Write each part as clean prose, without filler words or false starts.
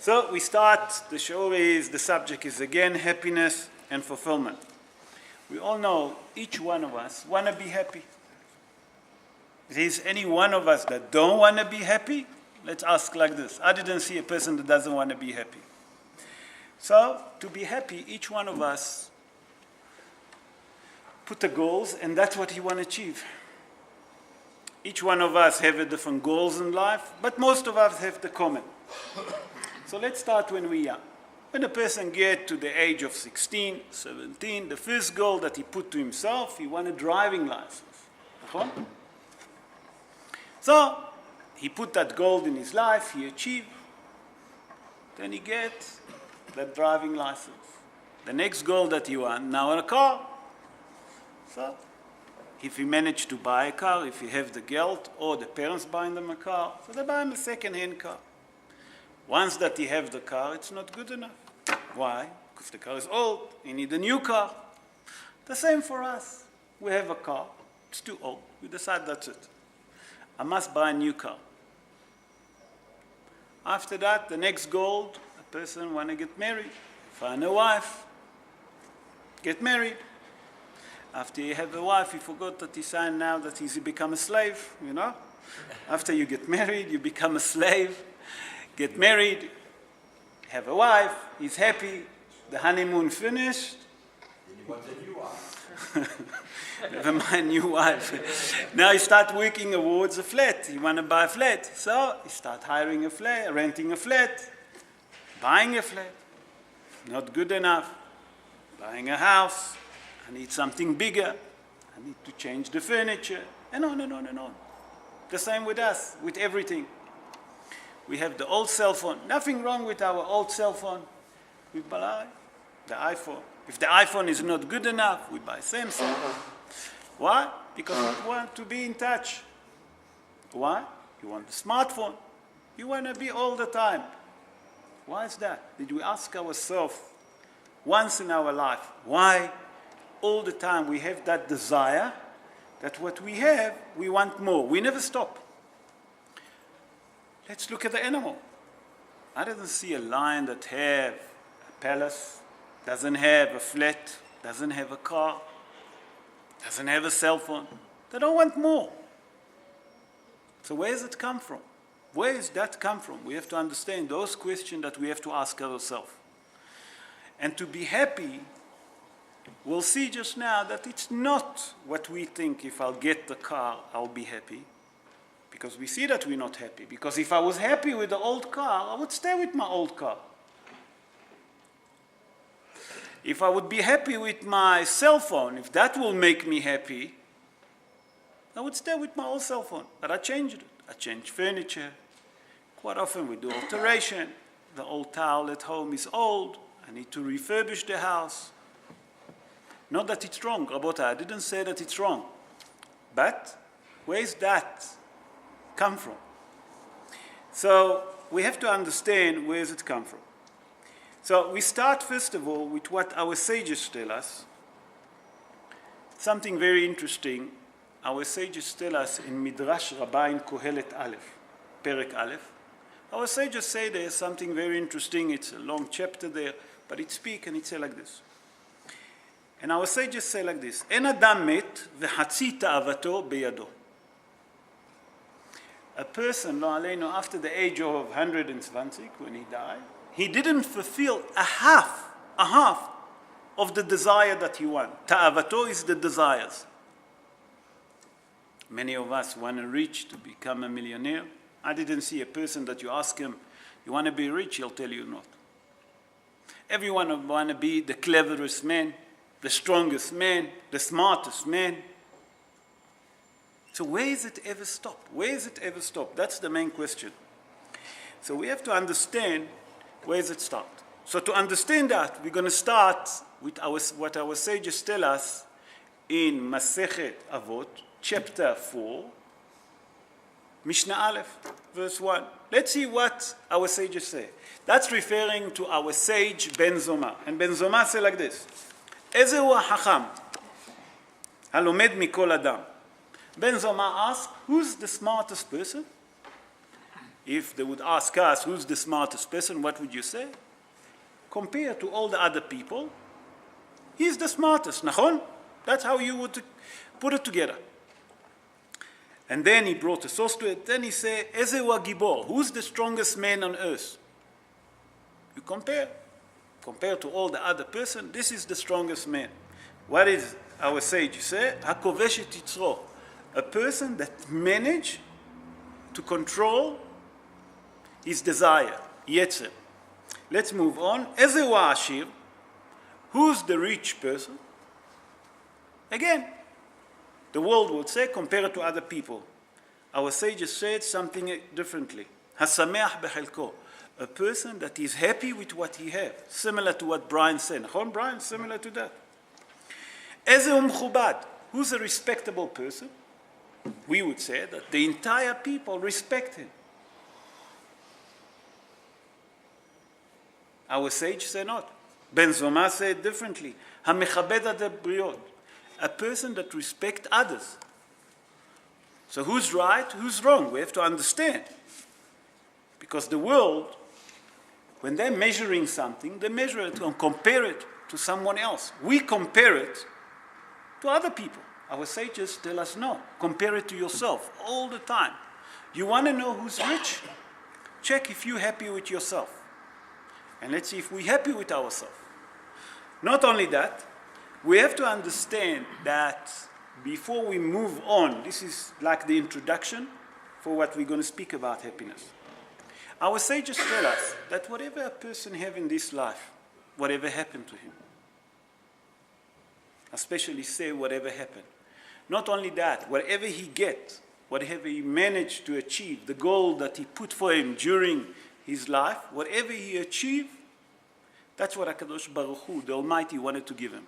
So we start, the subject is again happiness and fulfillment. We all know each one of us want to be happy. If there's any one of us that don't want to be happy, let's ask like this. I didn't see a person that doesn't want to be happy. So to be happy, each one of us put the goals, and that's what he want to achieve. Each one of us have different goals in life, but most of us have the common. So let's start when we're young. When a person gets to the age of 16, 17, the first goal that he put to himself, he want a driving license. So he put that goal in his life, he achieved. Then he gets that driving license. The next goal that he want, now a car. So if he managed to buy a car, if he have the geld, or the parents buying them a car, so they buy him a second-hand car. Once that he have the car, it's not good enough. Why? Because the car is old, he need a new car. The same for us. We have a car, it's too old. We decide that's it. I must buy a new car. After that, the next goal, a person want to get married, find a wife, get married. After you have a wife, you forgot that he signed now that he's become a slave, you know? After you get married, you become a slave, get married, have a wife, he's happy, the honeymoon finished. Then you want a new wife. Never mind, new wife. Now you start working towards a flat. You want to buy a flat. So you start hiring a flat, renting a flat, buying a flat. Not good enough. Buying a house. I need something bigger. I need to change the furniture. And on and on and on. The same with us, with everything. We have the old cell phone. Nothing wrong with our old cell phone. We buy the iPhone. If the iPhone is not good enough, we buy Samsung. Why? Because we want to be in touch. Why? You want the smartphone. You want to be all the time. Why is that? Did we ask ourselves once in our life, why all the time we have that desire that what we have, we want more. We never stop. Let's look at the animal. I didn't see a lion that have a palace, doesn't have a flat, doesn't have a car, doesn't have a cell phone. They don't want more. So where does it come from? Where does that come from? We have to understand those questions that we have to ask ourselves. And to be happy, we'll see just now that it's not what we think. If I'll get the car, I'll be happy. Because we see that we're not happy. Because if I was happy with the old car, I would stay with my old car. If I would be happy with my cell phone, if that will make me happy, I would stay with my old cell phone. But I changed it. I changed furniture. Quite often we do alteration. The old towel at home is old. I need to refurbish the house. Not that it's wrong, Rabotai. I didn't say that it's wrong. But where is that come from? So we have to understand where does it come from. So we start first of all with what our sages tell us. Something very interesting. Our sages tell us in Midrash Rabbah in Kohelet Aleph, Perek Aleph. Our sages say there's something very interesting. It's a long chapter there, but it speaks and it says like this. And our sages say like this: En adam met v'hatzi ta'avato beyado. A person, lo aleinu, after the age of 120, when he died, he didn't fulfill a half of the desire that he wanted. Ta'avato is the desires. Many of us want to reach to become a millionaire. I didn't see a person that you ask him, you want to be rich, he'll tell you not. Everyone want to be the cleverest man, the strongest man, the smartest man. So where is it ever stop? Where is it ever stop? That's the main question. So we have to understand where does it start. So to understand that, we're going to start with what our sages tell us in Masechet Avot, chapter 4, Mishnah Aleph, verse 1. Let's see what our sages say. That's referring to our sage Ben Zoma. And Ben Zoma say like this: Ezehu hacham, halomed mikol adam. Ben Zoma asks, who's the smartest person? if they would ask us who's the smartest person, what would you say? Compared to all the other people, he's the smartest, nachon? That's how you would put it together. And then he brought a source to it. Then he said, Ezehu Gibor, who's the strongest man on earth? You compare to all the other person, this is the strongest man. What is our sage say? Hakovesh et yitzro, a person that managed to control his desire, yetzer. Let's move on. Ezehu Ashir, who's the rich person? Again, the world would say, compare it to other people. Our sages said something differently. Hasameach bechelko, a person that is happy with what he has, similar to what Brian said. Brian, similar to that. Ezehu Mechubad, who's a respectable person? We would say that the entire people respect him. Our sage said not. Ben Zoma said differently. Hamechabed ad habriot, a person that respects others. So who's right, who's wrong? We have to understand. Because the world, when they're measuring something, they measure it and compare it to someone else. We compare it to other people. Our sages tell us no. Compare it to yourself all the time. You want to know who's rich? Check if you're happy with yourself. And let's see if we're happy with ourselves. Not only that, we have to understand that before we move on, this is like the introduction for what we're going to speak about happiness. Our sages tell us that whatever a person has in this life, whatever happened to him, especially say whatever happened, not only that, whatever he gets, whatever he managed to achieve, the goal that he put for him during his life, whatever he achieved, that's what HaKadosh Baruch Hu, the Almighty, wanted to give him.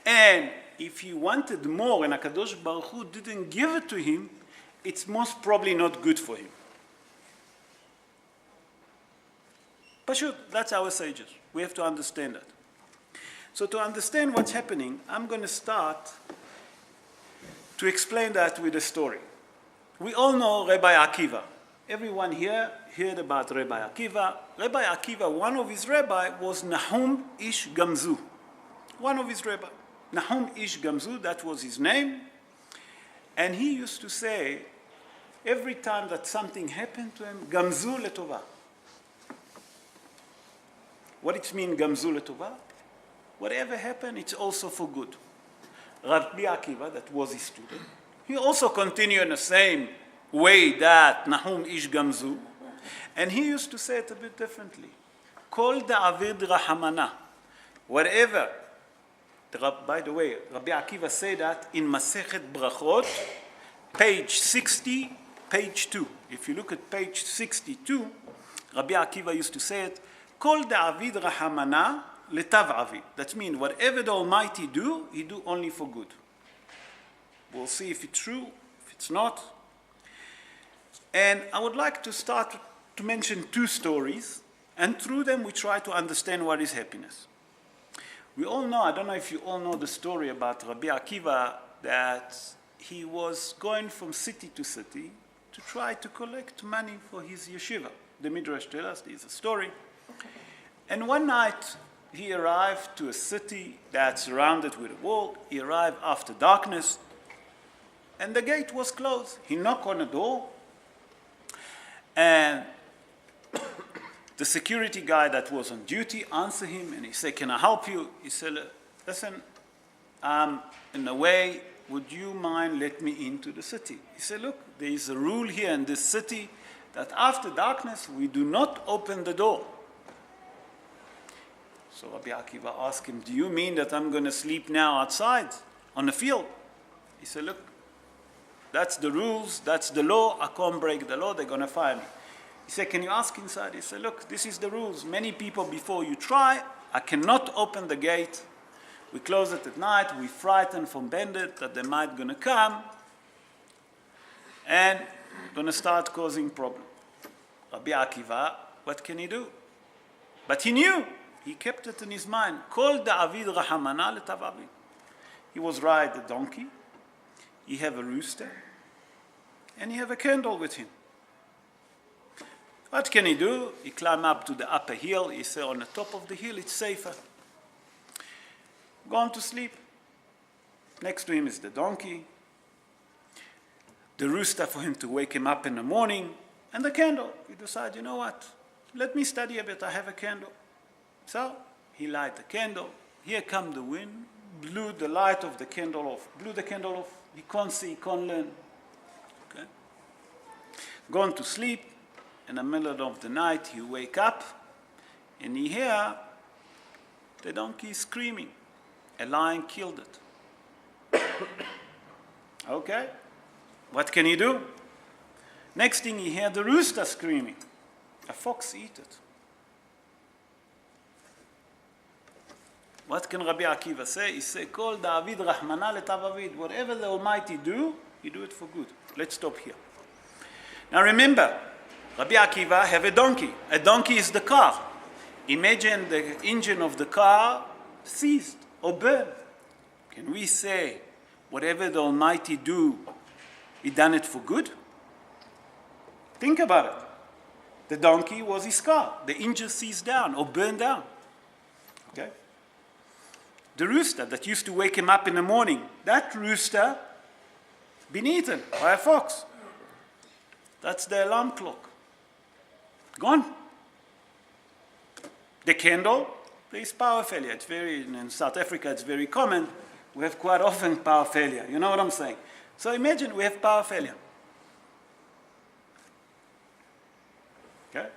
And if he wanted more and HaKadosh Baruch Hu didn't give it to him, it's most probably not good for him. Pashut, that's our sages. We have to understand that. So to understand what's happening, I'm going to start to explain that with a story. We all know Rabbi Akiva. Everyone here heard about Rabbi Akiva. Rabbi Akiva, one of his rabbi was Nahum Ish Gamzu. One of his rabbi. Nahum Ish Gamzu, that was his name. And he used to say, every time that something happened to him, Gamzu Letova. What it means, Gamzu Letova? Whatever happened, it's also for good. Rabbi Akiva, that was his student, he also continued in the same way that Nahum Ish Gamzu, and he used to say it a bit differently. Kol da'avid rahamana. Whatever. By the way, Rabbi Akiva said that in Masechet Brachot, page 60, page 2. If you look at page 62, Rabbi Akiva used to say it, Kol da'avid rahamana letav avid. That means whatever the Almighty do, He do only for good. We'll see if it's true, if it's not. And I would like to start to mention two stories, and through them we try to understand what is happiness. We all know, I don't know if you all know the story about Rabbi Akiva, that he was going from city to city to try to collect money for his yeshiva. The Midrash tells us there's a story. And one night he arrived to a city that's surrounded with a wall. He arrived after darkness, and the gate was closed. He knocked on the door, and the security guy that was on duty answered him, and he said, "Can I help you?" He said, "Listen, in a way, would you mind let me into the city?" He said, "Look, there is a rule here in this city that after darkness, we do not open the door." So Rabbi Akiva asked him, "Do you mean that I'm going to sleep now outside on the field?" He said, "Look, that's the rules, that's the law. I can't break the law, they're going to fire me." He said, "Can you ask inside?" He said, "Look, this is the rules. Many people before you try, I cannot open the gate. We close it at night. We frighten from bandits that they might going to come and going to start causing problem." Rabbi Akiva, what can he do? But he knew. He kept it in his mind. Kol da'avid rahamana letav avid. He was riding a donkey. He have a rooster. And he have a candle with him. What can he do? He climbed up to the upper hill. He said, on the top of the hill, it's safer. Gone to sleep. Next to him is the donkey, the rooster for him to wake him up in the morning, and the candle. He decided, you know what? Let me study a bit. I have a candle. So he light the candle. Here come the wind, blew the light of the candle off. Blew the candle off. He can't see, he can't learn. Okay? Gone to sleep. In the middle of the night, he wake up, and he hear the donkey screaming. A lion killed it. Okay? What can he do? Next thing he hear the rooster screaming. A fox eat it. What can Rabbi Akiva say? He say, Kol David Rahmana letav. Whatever the Almighty do, he do it for good. Let's stop here. Now remember, Rabbi Akiva have a donkey. A donkey is the car. Imagine the engine of the car seized or burned. Can we say, whatever the Almighty do, he done it for good? Think about it. The donkey was his car. The engine seized down or burned down. Okay? The rooster that used to wake him up in the morning, that rooster been eaten by a fox. That's the alarm clock. Gone. The candle, there is power failure. It's in South Africa, it's very common. We have quite often power failure. You know what I'm saying? So imagine we have power failure. Okay?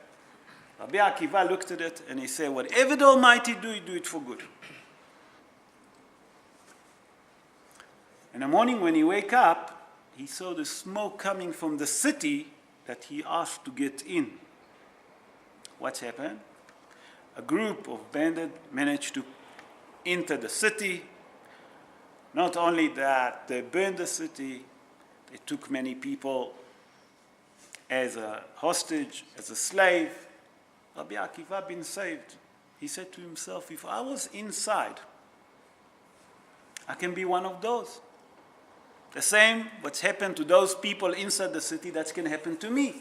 Rabbi Akiva looked at it and he said, whatever the Almighty do, he do it for good. In the morning when he wake up, he saw the smoke coming from the city that he asked to get in. What's happened? A group of bandits managed to enter the city. Not only that, they burned the city, they took many people as a hostage, as a slave. Rabbi Akiva been saved. He said to himself, if I was inside, I can be one of those. The same what's happened to those people inside the city, that's going to happen to me.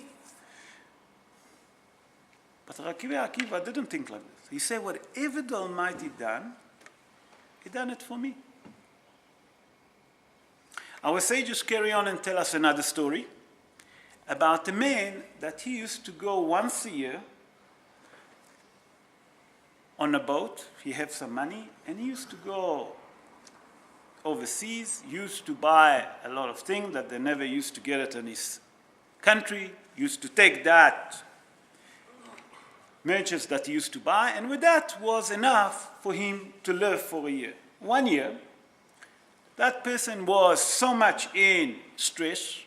But Rabbi Akiva didn't think like this. He said, whatever the Almighty done, he done it for me. Our sages carry on and tell us another story about a man that he used to go once a year on a boat. He had some money, and he used to go overseas, used to buy a lot of things that they never used to get it in his country, used to take that merchandise that he used to buy, and with that was enough for him to live for a year. 1 year, that person was so much in stress,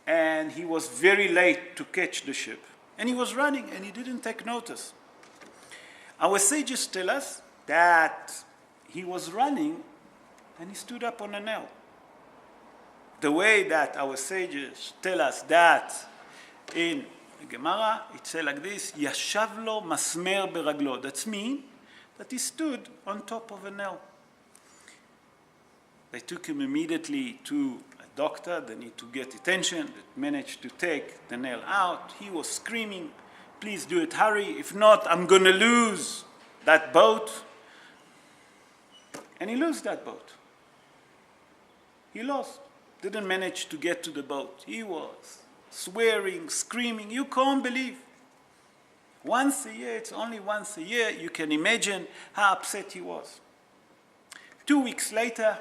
and he was very late to catch the ship, and he was running, and he didn't take notice. Our sages tell us that he was running, and he stood up on a nail. The way that our sages tell us that in the Gemara, it says like this, Yashav lo masmer beraglo. That means that he stood on top of a nail. They took him immediately to a doctor. They need to get attention. They managed to take the nail out. He was screaming, please do it, hurry. If not, I'm going to lose that boat. And he lost that boat. He lost. Didn't manage to get to the boat. He was swearing, screaming. You can't believe. Once a year, it's only once a year. You can imagine how upset he was. 2 weeks later,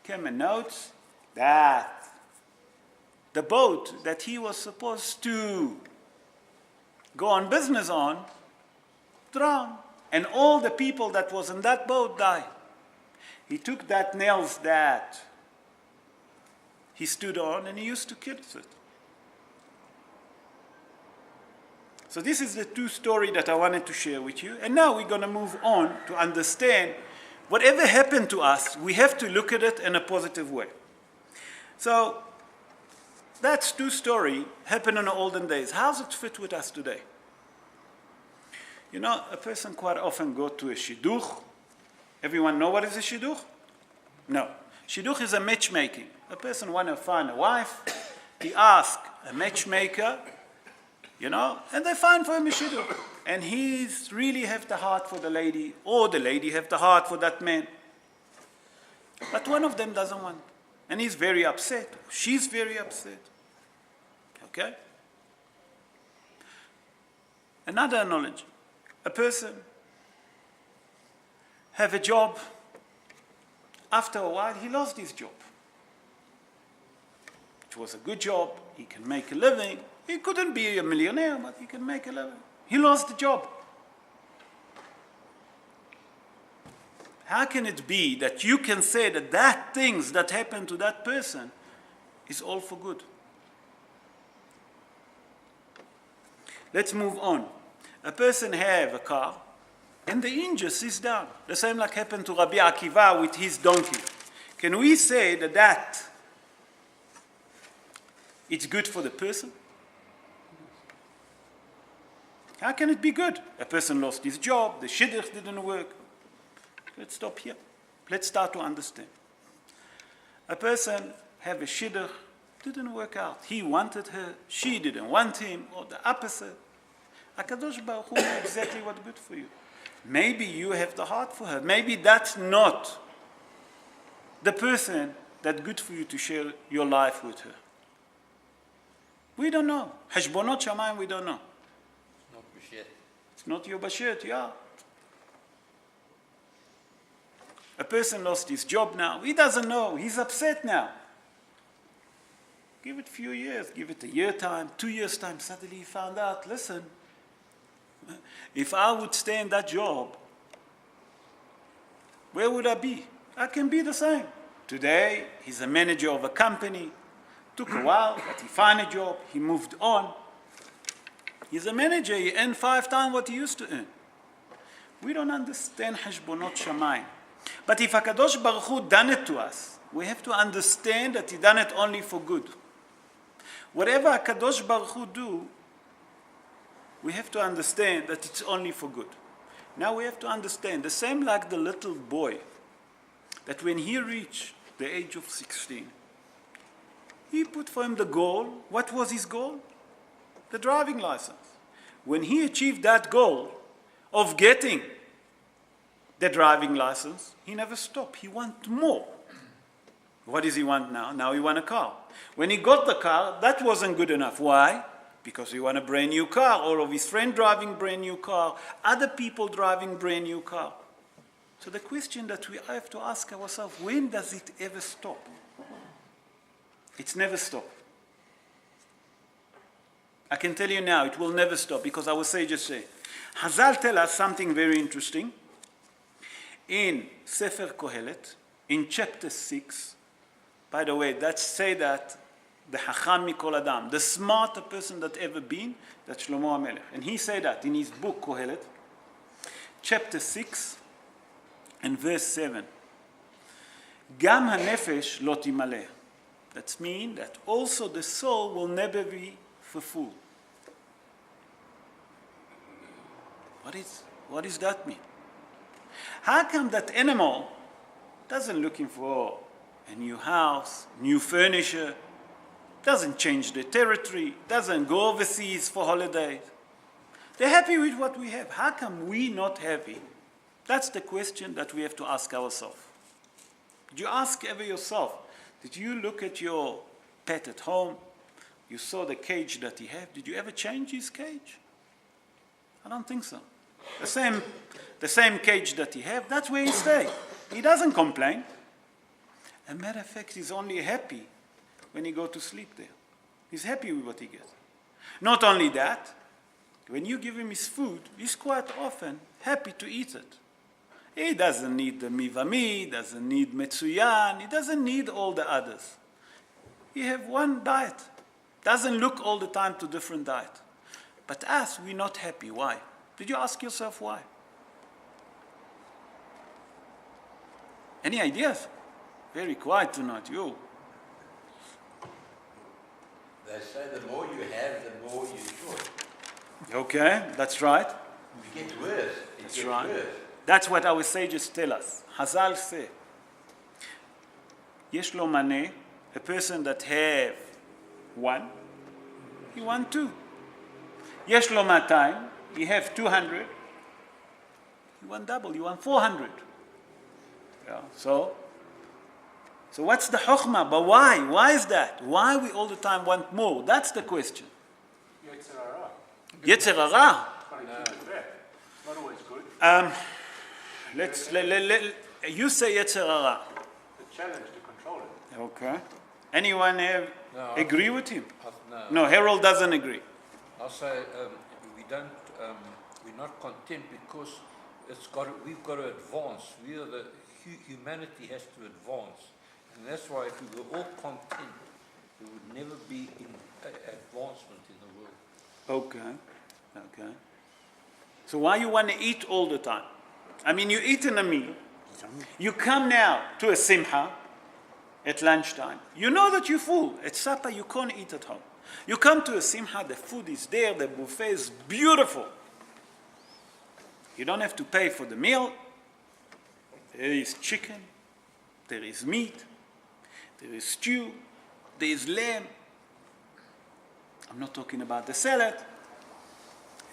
came a note that the boat that he was supposed to go on business on drowned. And all the people that was in that boat died. He took that nails that he stood on and he used to kill it. So this is the two stories that I wanted to share with you. And now we're going to move on to understand whatever happened to us, we have to look at it in a positive way. So that's two stories happened in the olden days. How does it fit with us today? You know, a person quite often go to a shidduch. Everyone know what is a shidduch? No. Shidduch is a matchmaking. A person want to find a wife. He asks a matchmaker you know, and they find for him a shidduch. And he's really have the heart for the lady, or the lady have the heart for that man. But one of them doesn't want. And he's very upset. She's very upset. Okay? Another analogy. A person have a job. After a while, he lost his job. It was a good job. He can make a living. He couldn't be a millionaire, but he can make a living. He lost the job. How can it be that you can say that things that happened to that person is all for good? Let's move on. A person have a car, and the engine is down. The same like happened to Rabbi Akiva with his donkey. Can we say that it's good for the person? How can it be good? A person lost his job, the shidduch didn't work. Let's stop here. Let's start to understand. A person have a shidduch, didn't work out. He wanted her, she didn't want him, or the opposite. HaKadosh Baruch Hu knows exactly what's good for you. Maybe you have the heart for her. Maybe that's not the person that's good for you to share your life with her. We don't know. Hashbonot Shamayim, we don't know. Not B'shet. It's not your bashet, yeah. A person lost his job now. He doesn't know. He's upset now. Give it a few years. Give it a year time, 2 years time. Suddenly he found out, listen, if I would stay in that job, where would I be? I can be the same. Today, he's a manager of a company. Took a while, but he found a job. He moved on. He's a manager. He earned 5 times what he used to earn. We don't understand Hashbonot Shamayim. But if HaKadosh Baruch Hu done it to us, we have to understand that he done it only for good. Whatever HaKadosh Baruch Hu do, we have to understand that it's only for good. Now we have to understand, the same like the little boy, that when he reached the age of 16, he put for him the goal. What was his goal? The driving license. When he achieved that goal of getting the driving license, he never stopped. He wanted more. What does he want now? Now he wants a car. When he got the car, that wasn't good enough. Why? Because he wants a brand new car. All of his friends driving brand new car. Other people driving brand new car. So the question that we have to ask ourselves, when does it ever stop? It's never stop. I can tell you now, it will never stop, because our sages say. Hazal tell us something very interesting. In Sefer Kohelet, in chapter 6, by the way, that say that the Hacham Mikol Adam, the smarter person that ever been, that's Shlomo HaMelech. And he said that in his book Kohelet, chapter 6 and verse 7. Gam hanefesh lo timaleh. That means that also the soul will never be fulfilled. What does that mean? How come that animal doesn't looking for a new house, new furniture, doesn't change the territory, doesn't go overseas for holidays? They're happy with what we have. How come we not happy? That's the question that we have to ask ourselves. Did you ask ever yourself? Did you look at your pet at home? You saw the cage that he had. Did you ever change his cage? I don't think so. The same cage that he had, that's where he stays. He doesn't complain. As a matter of fact, he's only happy when he goes to sleep there. He's happy with what he gets. Not only that, when you give him his food, he's quite often happy to eat it. He doesn't need the mivami, doesn't need metzuyan, he doesn't need all the others. He have one diet. Doesn't look all the time to different diet. But us, we're not happy. Why? Did you ask yourself why? Any ideas? Very quiet tonight, you. They say the more you have, the more you should. Okay, that's right. It gets worse. That's gets right. Worse. That's what our sages tell us. Hazal say, Yesh lo maneh, a person that have one, he want two. יש לו 200, you have 200, you want double, you want 400. Yeah, so what's the chokhmah? But why? Why is that? Why we all the time want more? That's the question. Yetzer hara. Not always good. You say Yetzer hara. The challenge to control it. Okay. Anyone agree with him? No, No, Harold doesn't agree. I'll say we're not content because we've got to advance. Humanity has to advance. And that's why if we were all content, there would never be advancement in the world. Okay. So why you want to eat all the time? I mean, you eat in a meal. You come now to a simcha at lunchtime. You know that you're full. At supper, you can't eat at home. You come to a simcha, the food is there, the buffet is beautiful. You don't have to pay for the meal. There is chicken, there is meat, there is stew, there is lamb. I'm not talking about the salad.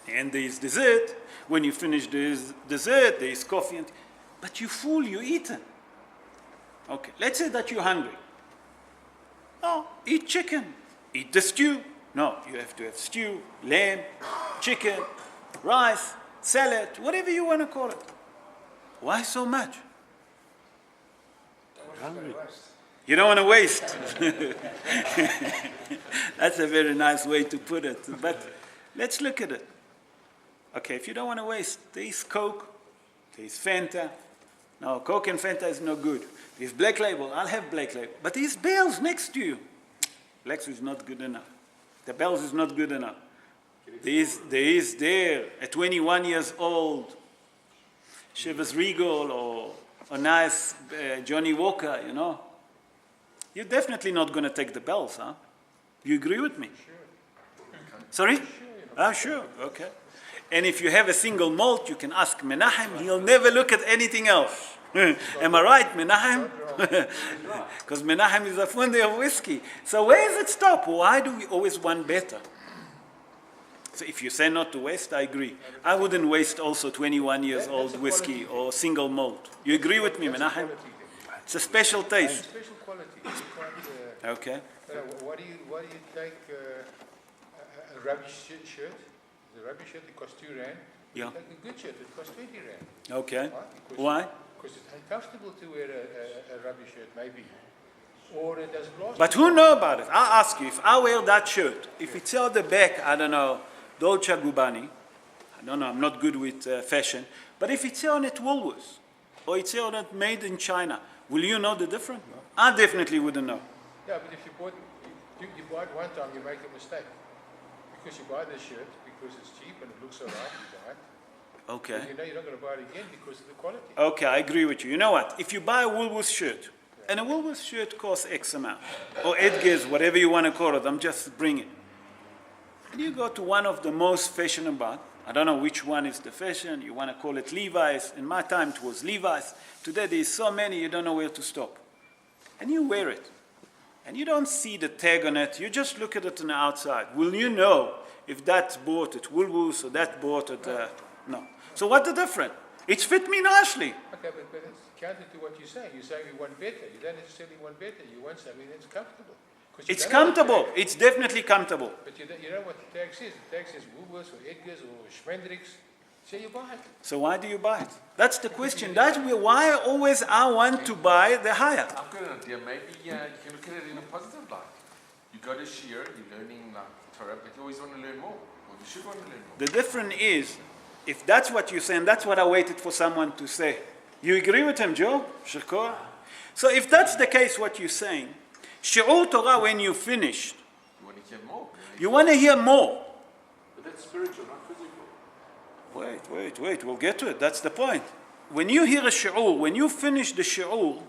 And there is dessert. When you finish the dessert, there is coffee. But you're full, you're eaten. Okay, let's say that you're hungry. No, eat chicken, eat the stew. No, you have to have stew, lamb, chicken, rice, salad, whatever you want to call it. Why so much? You don't want to waste. That's a very nice way to put it. But let's look at it. Okay, if you don't want to waste, there is Coke, there is Fanta. No, Coke and Fanta is no good. There's Black Label, I'll have Black Label. But there's Bell's next to you. Black's is not good enough. The Bell's is not good enough. There is at 21 years old, Chivas Regal or a nice Johnny Walker, you know. You're definitely not going to take the Bell's, huh? You agree with me? Sure. Sorry? Sure, okay. And if you have a single malt, you can ask Menachem, he'll never look at anything else. Am I right, Menachem? Because Menachem is a fundi of whiskey. So where does it stop? Why do we always want better? So if you say not to waste, I agree. I wouldn't waste also 21 years old whiskey or single malt. You agree with me, Menachem? It's a special taste. Special quality. It's quite, Okay. why do you take a rubbish shirt? The rubbish shirt, it costs 2 rand. Yeah. You take a good shirt, it costs 20 rand. Okay. Because Why? Because it's uncomfortable to wear a rubbish shirt, maybe. Or it doesn't last. But who know about it? I'll ask you, if I wear that shirt, if it's on the back, I don't know, Dolce Gabbana, I don't know, I'm not good with fashion, but if it's on at Woolworths, or it's on it made in China, will you know the difference? No. I definitely wouldn't know. Yeah, but if you buy it one time, you make a mistake. Because you buy the shirt because it's cheap and it looks all right, you buy it. Okay. But you know you're not going to buy it again because of the quality. Okay, I agree with you. You know what? If you buy a Woolworths shirt, and a Woolworths shirt costs X amount, or Edgar's, whatever you want to call it, I'm just bringing. And you go to one of the most fashionable, I don't know which one is the fashion, you want to call it Levi's. In my time it was Levi's. Today there's so many you don't know where to stop. And you wear it. And you don't see the tag on it, you just look at it on the outside. Will you know if that's bought at Woolworths or that bought at, no. So what's the difference? It's fit me nicely. Okay, but it's counter to what you're saying. You're saying you want better. You don't necessarily want better. You want something that's comfortable. It's comfortable. It's definitely comfortable. But you know what the tag says? The tag says Woolworths or Edgar's or Schmendrick's. So you buy it. So why do you buy it? That's the question. That's why always I want to buy the higher. I've got an idea. Maybe you can look at it in a positive light. You go to Shir, you're learning Torah, but you always want to learn more. Or you should want to learn more. The difference is, if that's what you're saying, that's what I waited for someone to say. You agree with him, Joe? Shakor? So if that's the case, what you're saying, Shi'ur Torah, when you finished, You want to hear more. you want to hear more. But that's spiritual, not physical. Wait, we'll get to it. That's the point. When you hear a shi'ur, when you finish the shi'ur,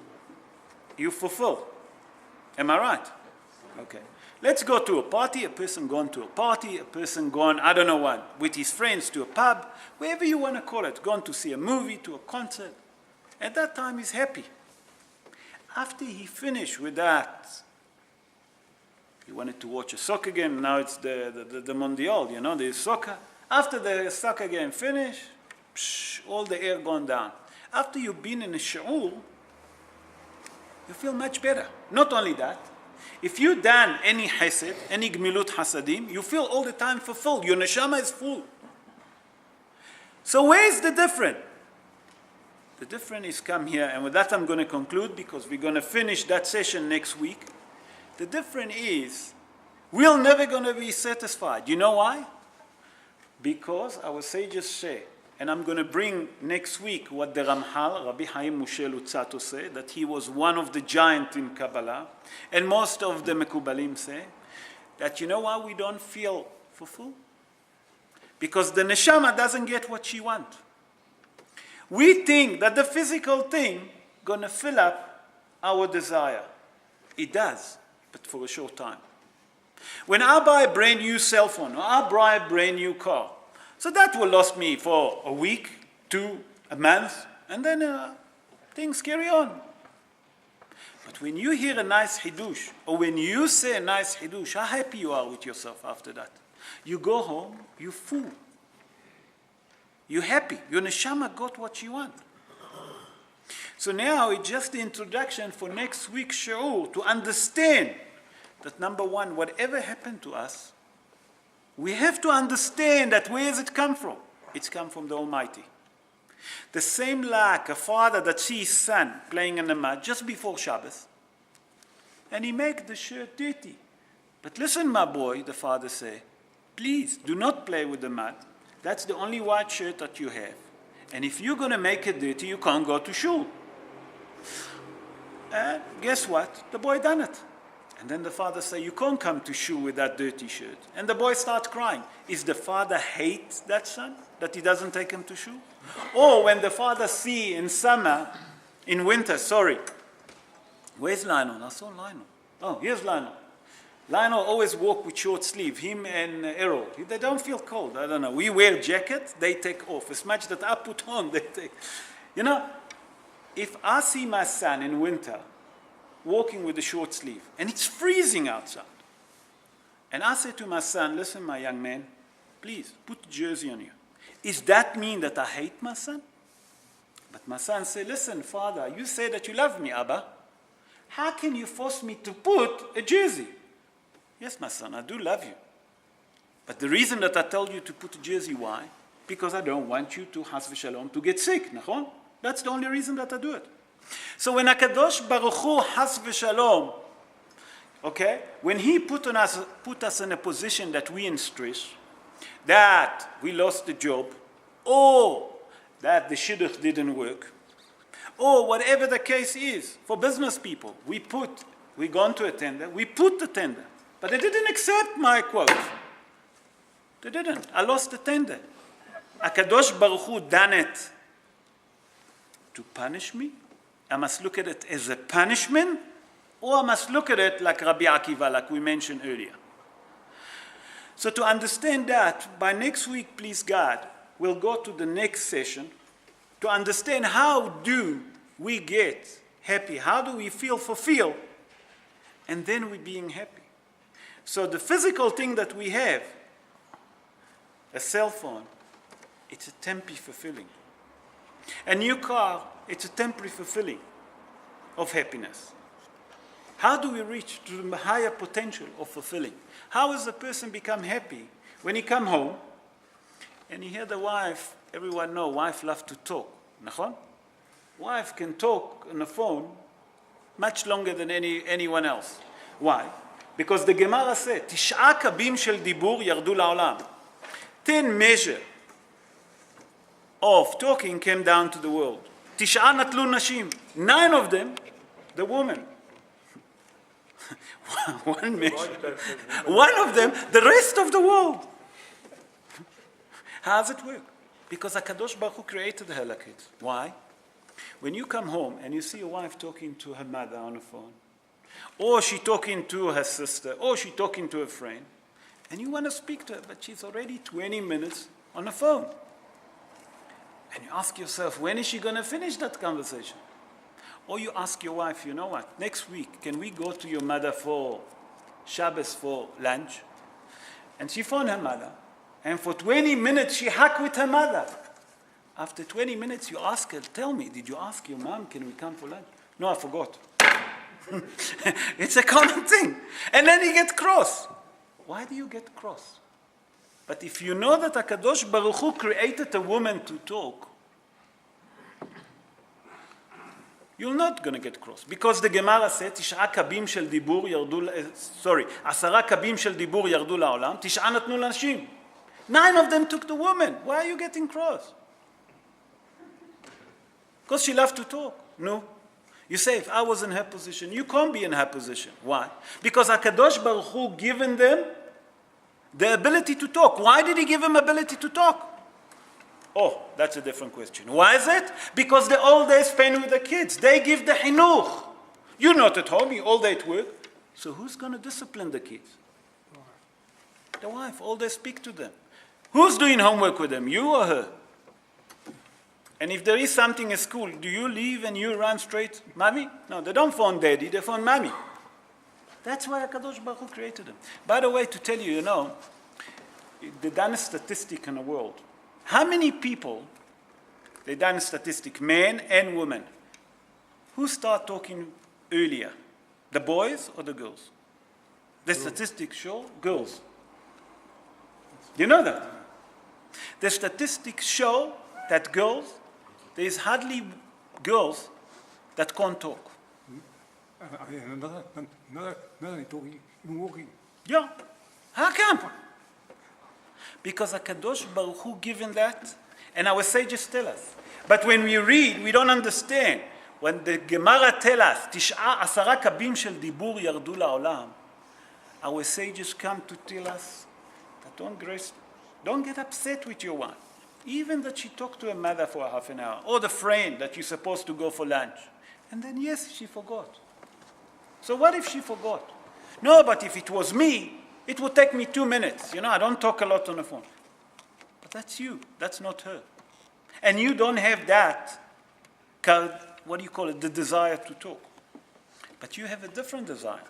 you fulfill. Am I right? Okay. Let's go to a party, a person gone to a party, a person gone, I don't know what, with his friends to a pub, wherever you want to call it, gone to see a movie, to a concert. At that time, he's happy. After he finished with that, You wanted to watch a soccer game, now it's the Mondial, you know, there's soccer. After the soccer game finish, all the air gone down. After you've been in a shi'ur, you feel much better. Not only that, if you done any hesed, any gmilut hasadim, you feel all the time fulfilled. Your neshama is full. So where is the difference? The difference is come here, and with that I'm going to conclude because we're going to finish that session next week. The difference is we're never going to be satisfied. You know why? Because our sages say, and I'm going to bring next week what the Ramchal, Rabbi Chaim Moshe Luzzatto, say, that he was one of the giants in Kabbalah, and most of the Mekubalim say, that you know why we don't feel fulfilled? Because the neshama doesn't get what she wants. We think that the physical thing going to fill up our desire. It does, but for a short time. When I buy a brand new cell phone, or I buy a brand new car, so that will last me for a week, 2, a month, and then things carry on. But when you hear a nice hidush, or when you say a nice hidush, how happy you are with yourself after that. You go home, you're full. You're happy. Your neshama got what you want. So now it's just the introduction for next week's shiur to understand that number one, whatever happened to us, we have to understand that where does it come from? It's come from the Almighty. The same like a father that sees his son playing in the mud just before Shabbos, and he makes the shirt dirty. But listen, my boy, the father say, please do not play with the mud. That's the only white shirt that you have. And if you're going to make it dirty, you can't go to shul. And guess what? The boy done it. And then the father say, you can't come to shul with that dirty shirt. And the boy starts crying. Is the father hate that son, that he doesn't take him to shul? Or when the father see in summer, in winter, where's Lionel? I saw Lionel. Oh, here's Lionel. Lionel always walk with short sleeve, him and Errol. They don't feel cold, I don't know. We wear jackets, they take off. As much that I put on, they take. You know, if I see my son in winter walking with a short sleeve, and it's freezing outside, and I say to my son, listen, my young man, please, put a jersey on you. Does that mean that I hate my son? But my son say, listen, father, you say that you love me, Abba. How can you force me to put a jersey? Yes, my son, I do love you. But the reason that I told you to put a jersey, why? Because I don't want you to, has v'shalom, to get sick, nachon? That's the only reason that I do it. So when HaKadosh Baruch Hu, has v'shalom, okay, when he put us in a position that we in stress, that we lost the job, or that the shidduch didn't work, or whatever the case is, for business people, we gone to a tender, we put the tender, but they didn't accept my quote. They didn't. I lost the tender. HaKadosh Baruch Hu done it to punish me. I must look at it as a punishment, or I must look at it like Rabbi Akiva, like we mentioned earlier. So to understand that, by next week, please God, we'll go to the next session to understand how do we get happy, how do we feel fulfilled, and then we're being happy. So the physical thing that we have, a cell phone, it's a temporary fulfilling. A new car, it's a temporary fulfilling of happiness. How do we reach to the higher potential of fulfilling? How does a person become happy when he come home and he hear the wife? Everyone know wife love to talk. Nachon? Wife can talk on the phone much longer than anyone else. Why? Because the Gemara said, Tish'a kabim shel dibur yardu la'olam. 10 measures of talking came down to the world. Tish'a natlu nashim. 9 of them, the woman. One measure. One of them, the rest of the world. How does it work? Because HaKadosh Baruch Hu created the halakhites. Why? When you come home and you see a wife talking to her mother on the phone, or she talking to her sister, or she talking to a friend, and you want to speak to her, but she's already 20 minutes on the phone. And you ask yourself, when is she going to finish that conversation? Or you ask your wife, you know what, next week, can we go to your mother for Shabbos for lunch, and she phoned her mother, and for 20 minutes she hugged with her mother. After 20 minutes you ask her, tell me, did you ask your mom, can we come for lunch? No, I forgot. It's a common thing. And then you get cross. Why do you get cross? But if you know that HaKadosh Baruch Hu created a woman to talk, you're not going to get cross. Because the Gemara said, 10 קבים של דיבור ירדו, 10 קבים של דיבור ירדו לעולם, 9 נתנו לנשים. 9 of them took the woman. Why are you getting cross? Because she loved to talk. No. You say, if I was in her position, you can't be in her position. Why? Because HaKadosh Baruch Hu given them the ability to talk. Why did he give them ability to talk? Oh, that's a different question. Why is it? Because they all day spend with the kids. They give the chinuch. You're not at home, you're all day at work. So who's going to discipline the kids? The wife. All day speak to them. Who's doing homework with them, you or her? And if there is something at school, do you leave and you run straight, mommy? No, they don't phone daddy, they phone mommy. That's why HaKadosh Baruch Hu created them. By the way, to tell you, they done a statistic in the world. How many people, they done a statistic, men and women, who start talking earlier? The boys or the girls? The statistics show girls. You know that? The statistics show that girls, there is hardly girls that can't talk. Another talking, even walking. Yeah. How come? Because HaKadosh Baruch Hu given that, and our sages tell us. But when we read, we don't understand. When the Gemara tell us, 10 קבים של דיבור ירדו לעולם, our sages come to tell us that don't get upset with your wife. Even that she talked to her mother for half an hour, or the friend that you're supposed to go for lunch. And then, yes, she forgot. So what if she forgot? No, but if it was me, it would take me 2 minutes. I don't talk a lot on the phone. But that's you. That's not her. And you don't have that, the desire to talk. But you have a different desire.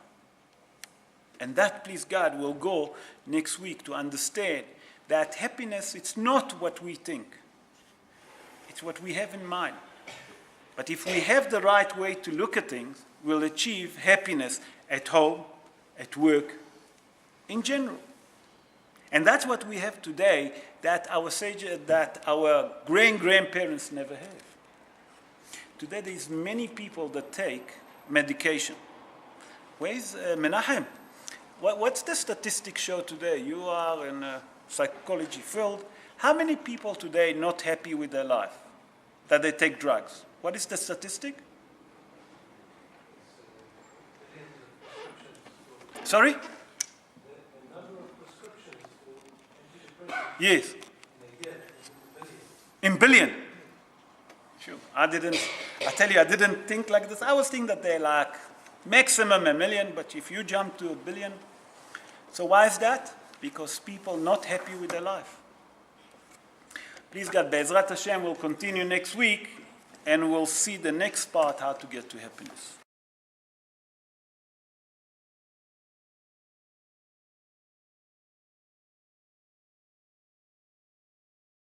And that, please God, will go next week to understand that happiness, it's not what we think. It's what we have in mind. But if we have the right way to look at things, we'll achieve happiness at home, at work, in general. And that's what we have today that our grandparents never have. Today there's many people that take medication. Where's Menachem? What's the statistics show today? You are in a psychology field. How many people today not happy with their life? That they take drugs? What is the statistic? Sorry? Yes. In billion. Sure. I didn't think like this. I was thinking that they're like maximum $1 million, but if you jump to $1 billion. So why is that? Because people not happy with their life. Please God, Be'ezrat Hashem will continue next week, and we'll see the next part, how to get to happiness.